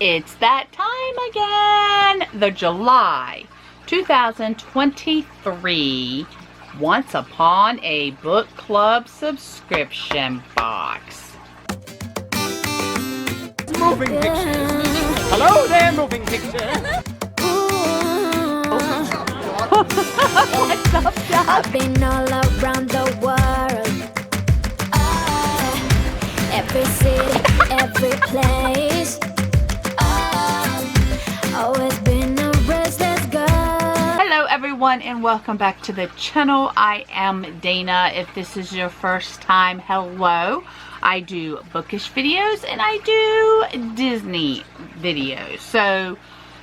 It's that time again! The July 2023 Once Upon a Book Club subscription box. Moving pictures. Hello there, moving pictures. What's up, Doc? I've been all around the world. Every city, every place. Always been a restless girl. Hello everyone and welcome back to the channel. I am Dana. If this is your first time, hello. I do bookish videos and I do Disney videos. So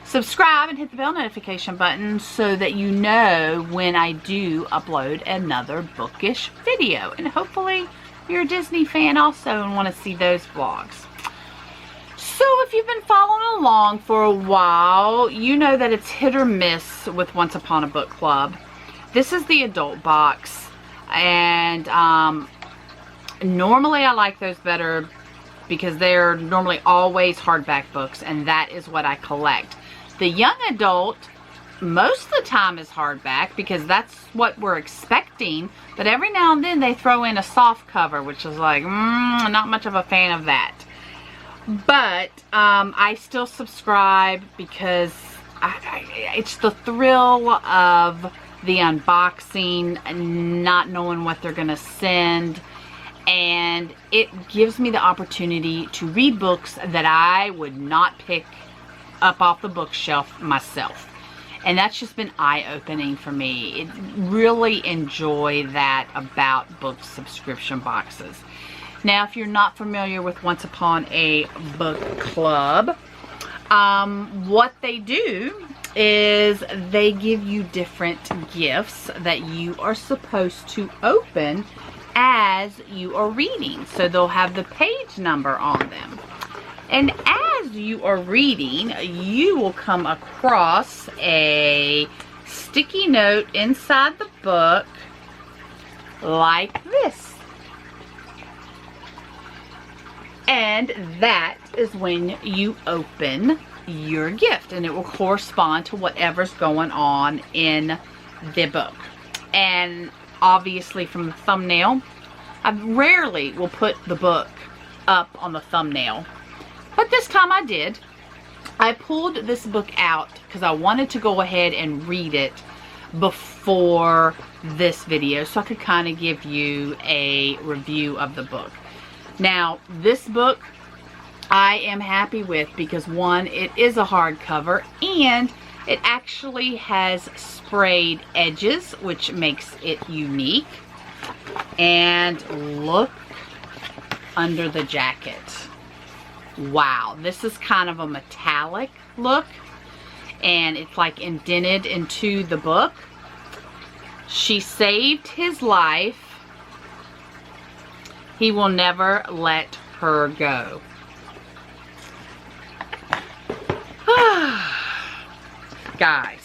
subscribe and hit the bell notification button so that you know when I do upload another bookish video. And hopefully you're a Disney fan also and want to see those vlogs. So if you've been following along for a while, you know that it's hit or miss with Once Upon a Book Club. This is the adult box, and normally I like those better because they're normally always hardback books, and that is what I collect. The young adult most of the time is hardback because that's what we're expecting, but every now and then they throw in a soft cover, which is like, not much of a fan of that. But I still subscribe because it's the thrill of the unboxing, not knowing what they're going to send. And it gives me the opportunity to read books that I would not pick up off the bookshelf myself. And that's just been eye-opening for me. Really enjoy that about book subscription boxes. Now, if you're not familiar with Once Upon a Book Club, what they do is they give you different gifts that you are supposed to open as you are reading. So they'll have the page number on them. And as you are reading, you will come across a sticky note inside the book like this. And that is when you open your gift, and it will correspond to whatever's going on in the book. And obviously from the thumbnail, I rarely will put the book up on the thumbnail, but this time I did. I pulled this book out because I wanted to go ahead and read it before this video so I could kind of give you a review of the book. Now, this book I am happy with because, one, it is a hardcover and it actually has sprayed edges, which makes it unique. And look under the jacket. Wow, this is kind of a metallic look, and it's like indented into the book. She saved his life. He will never let her go. Guys.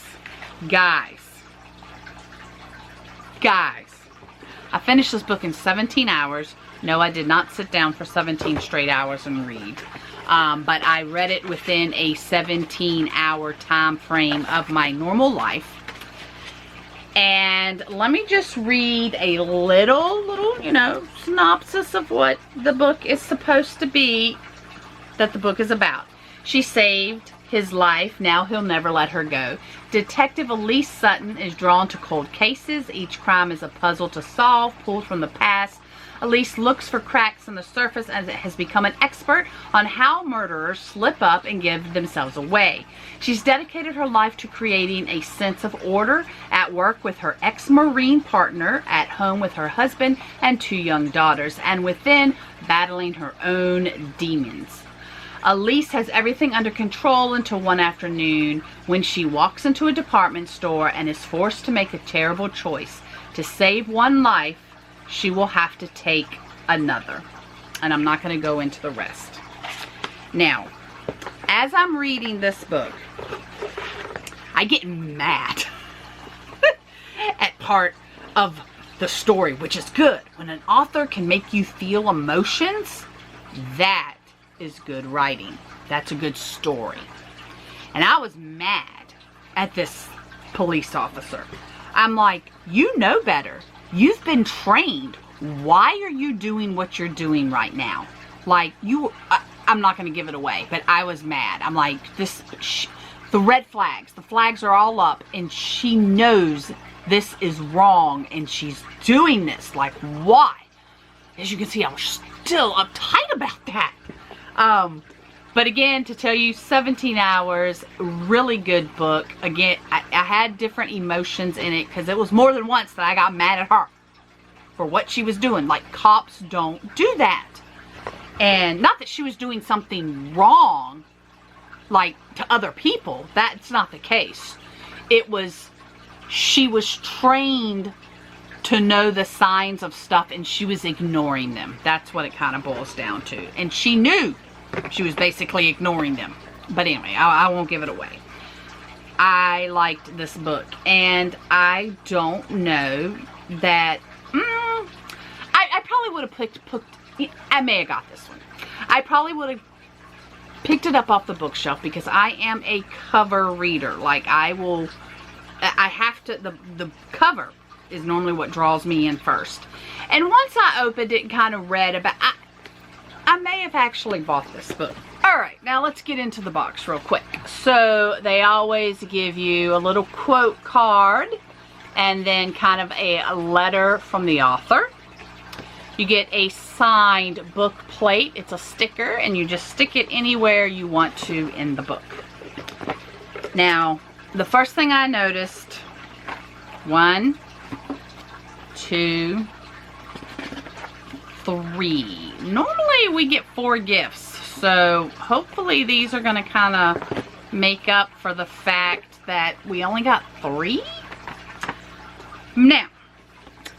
I finished this book in 17 hours. No, I did not sit down for 17 straight hours and read. But I read it within a 17-hour time frame of my normal life. And let me just read a little, you know, synopsis of what the book is supposed to be, that the book is about. She saved his life. Now he'll never let her go. Detective Elise Sutton is drawn to cold cases. Each crime is a puzzle to solve, pulled from the past. Elise looks for cracks in the surface and has become an expert on how murderers slip up and give themselves away. She's dedicated her life to creating a sense of order at work with her ex-Marine partner, at home with her husband and 2 young daughters, and within, battling her own demons. Elise has everything under control until one afternoon when she walks into a department store and is forced to make a terrible choice. To save one life, she will have to take another. And I'm not going to go into the rest. Now, as I'm reading this book, I get mad at part of the story, which is good. When an author can make you feel emotions, that is good writing. That's a good story. And I was mad at this police officer. I'm like, you know better. You've been trained. Why are you doing what you're doing right now? Like, I'm not going to give it away, but I was mad. I'm like, the red flags, the flags are all up, and she knows this is wrong, and she's doing this. Like, why? As you can see, I was still uptight about that. But again, to tell you, 17 hours, really good book. Again, I had different emotions in it because it was more than once that I got mad at her for what she was doing. Like, cops don't do that. And not that she was doing something wrong, like, to other people. That's not the case. It was, she was trained to know the signs of stuff, and she was ignoring them. That's what it kind of boils down to. And she knew she was basically ignoring them. But anyway, I won't give it away. I liked this book, and I don't know that I probably would have picked, I may have got this one. I probably would have picked it up off the bookshelf because I am a cover reader. Like, I have to, the cover is normally what draws me in first. And once I opened it and kind of read about, I may have actually bought this book. Alright, now let's get into the box real quick. So, they always give you a little quote card and then kind of a letter from the author. You get a signed book plate. It's a sticker, and you just stick it anywhere you want to in the book. Now, the first thing I noticed, 1, 2, 3. Normally we get 4 gifts, so hopefully these are going to kind of make up for the fact that we only got 3. Now,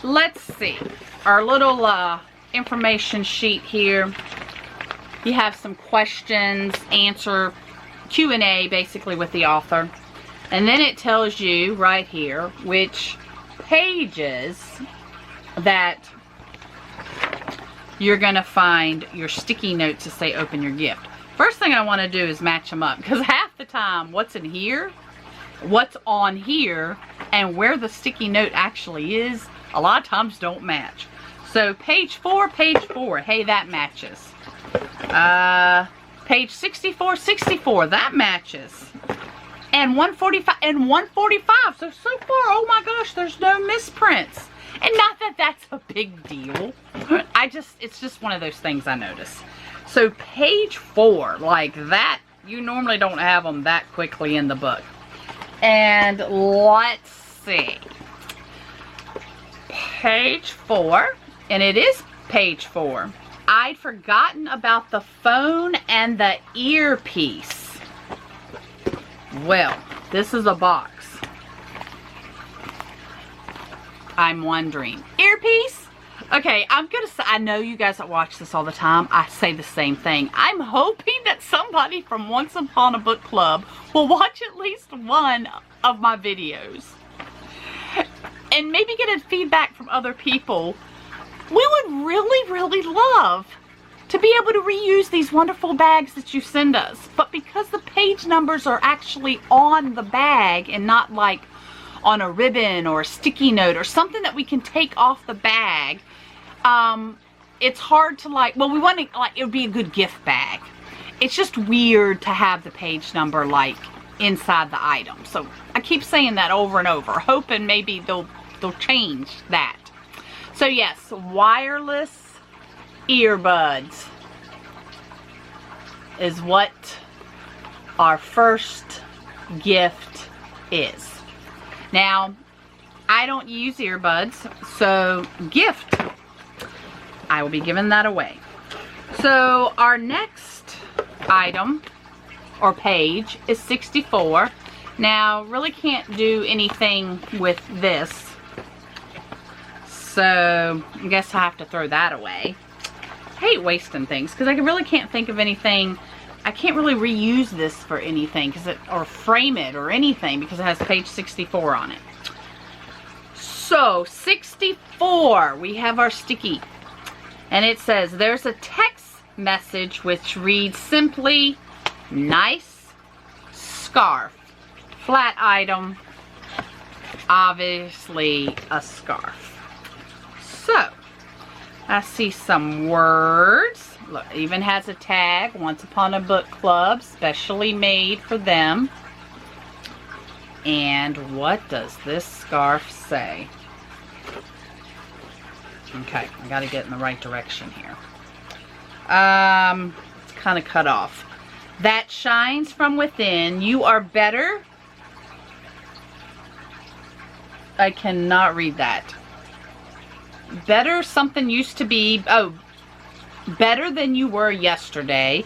let's see. Our little information sheet here. You have some questions, answer, Q&A basically with the author. And then it tells you right here which pages that you're going to find your sticky notes to say open your gift. First thing I want to do is match them up, because half the time what's in here, what's on here, and where the sticky note actually is, a lot of times don't match. So page 4, hey, that matches. Page 64, that matches. And 145, so far, oh my gosh, there's no misprints. And not that that's a big deal. It's just one of those things I notice. So page 4, like that, you normally don't have them that quickly in the book. And let's see. Page 4, and it is page 4. I'd forgotten about the phone and the earpiece. Well, this is a box. I'm wondering. Earpiece? Okay, I'm gonna say, I know you guys that watch this all the time, I say the same thing. I'm hoping that somebody from Once Upon a Book Club will watch at least one of my videos. And maybe get a feedback from other people. We would really, really love to be able to reuse these wonderful bags that you send us. But because the page numbers are actually on the bag and not like on a ribbon or a sticky note or something that we can take off the bag, it's hard to like, well, we want to, like, it would be a good gift bag. It's just weird to have the page number like inside the item. So I keep saying that over and over, hoping maybe they'll change that. So yes, wireless earbuds is what our first gift is. Now, I don't use earbuds, so gift, I will be giving that away. So our next item or page is 64. Now, really can't do anything with this, so I guess I have to throw that away. I hate wasting things because I really can't think of anything. I can't really reuse this for anything or frame it or anything because it has page 64 on it. So 64, we have our sticky, and it says there's a text message which reads simply, Nice scarf. Flat item. Obviously a scarf. So, I see some words. Look, even has a tag. Once Upon a Book Club. Specially made for them. And what does this scarf say? Okay, I gotta get in the right direction here. It's kind of cut off. That shines from within. You are better. I cannot read that. Better something used to be. Oh, better than you were yesterday.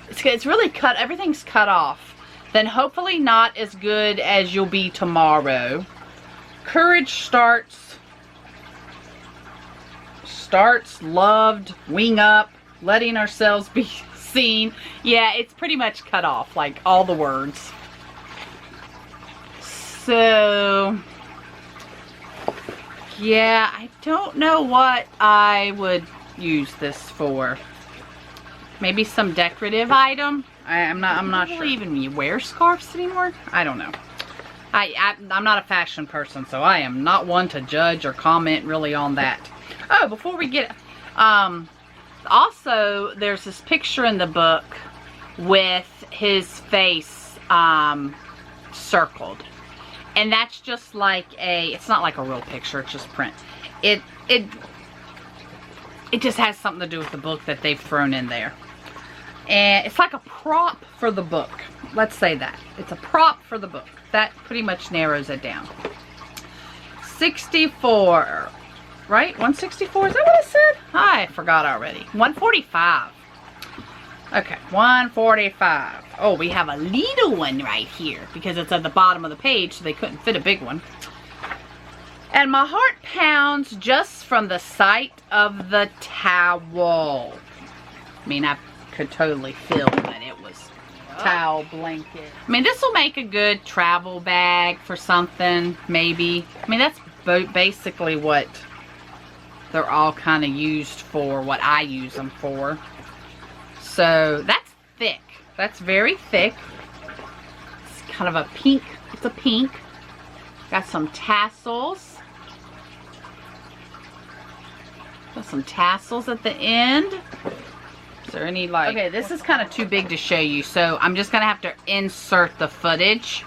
It's really cut. Everything's cut off. Then hopefully not as good as you'll be tomorrow. Courage starts, loved, wing up, letting ourselves be seen. Yeah, it's pretty much cut off, like all the words. So, yeah, I don't know what I would use this for. Maybe some decorative item. I'm not sure. Even you wear scarves anymore? I don't know. I'm not a fashion person, so I am not one to judge or comment really on that. Oh, before we get, also there's this picture in the book with his face circled, and that's just like it's not like a real picture, it's just print. It just has something to do with the book that they've thrown in there. And it's like a prop for the book. Let's say that. It's a prop for the book. That pretty much narrows it down. 64. Right? 164? Is that what I said? I forgot already. 145. Okay, 145. Oh, we have a little one right here because it's at the bottom of the page, so they couldn't fit a big one. And my heart pounds just from the sight of the towel. I mean, I could totally feel that it was towel blanket. I mean, this will make a good travel bag for something, maybe. I mean, that's basically what they're all kind of used for, what I use them for. So, that's thick. That's very thick. It's kind of a pink. It's a pink. Got some tassels. Got some tassels at the end. Is there any like... Okay, this is kind of too big to show you, so I'm just going to have to insert the footage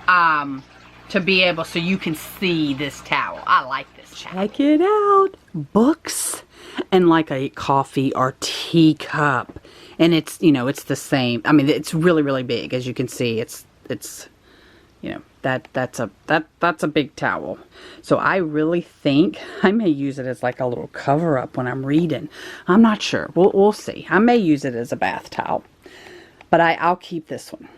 to be able, so you can see this towel. I like this towel. Check it out. Books and like a coffee or teacup. And it's, you know, it's the same. I mean, it's really, really big. As you can see, it's you know, that's a big towel. So I really think I may use it as like a little cover up when I'm reading. I'm not sure. We'll see. I may use it as a bath towel, but I'll keep this one.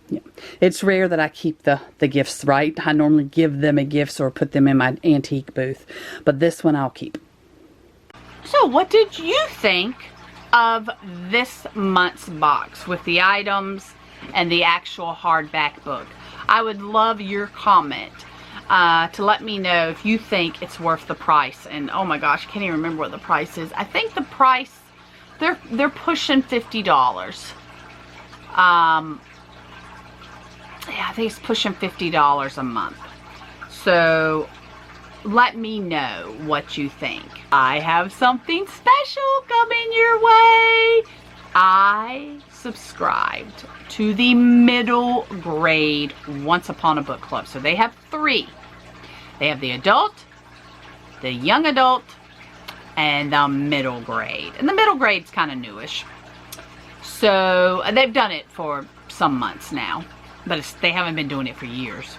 Yeah. It's rare that I keep the gifts, right? I normally give them a gift or put them in my antique booth, but this one I'll keep. So what did you think of this month's box with the items and the actual hardback book? I would love your comment to let me know if you think it's worth the price. And oh my gosh, I can't even remember what the price is. I think the price, they're pushing $50. Yeah, I think it's pushing $50 a month. So let me know what you think. I have something special coming your way. I subscribed to the middle grade Once Upon a Book Club. So they have 3. They have the adult, the young adult, and the middle grade. And the middle grade's kind of newish. So they've done it for some months now, but they haven't been doing it for years.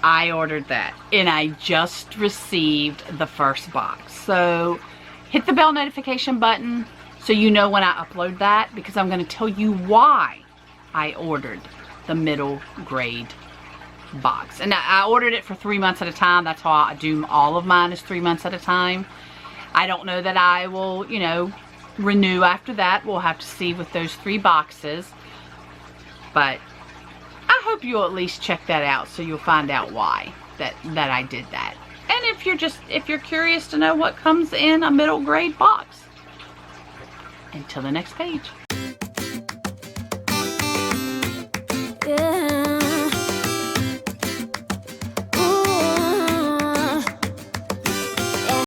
I ordered that, and I just received the first box. So hit the bell notification button so you know when I upload that, because I'm going to tell you why I ordered the middle grade box. And I ordered it for 3 months at a time. That's how I do all of mine, is 3 months at a time. I don't know that I will, you know, renew after that. We'll have to see with those 3 boxes. But I hope you'll at least check that out so you'll find out why that I did that. And if you're curious to know what comes in a middle grade box. Until the next page.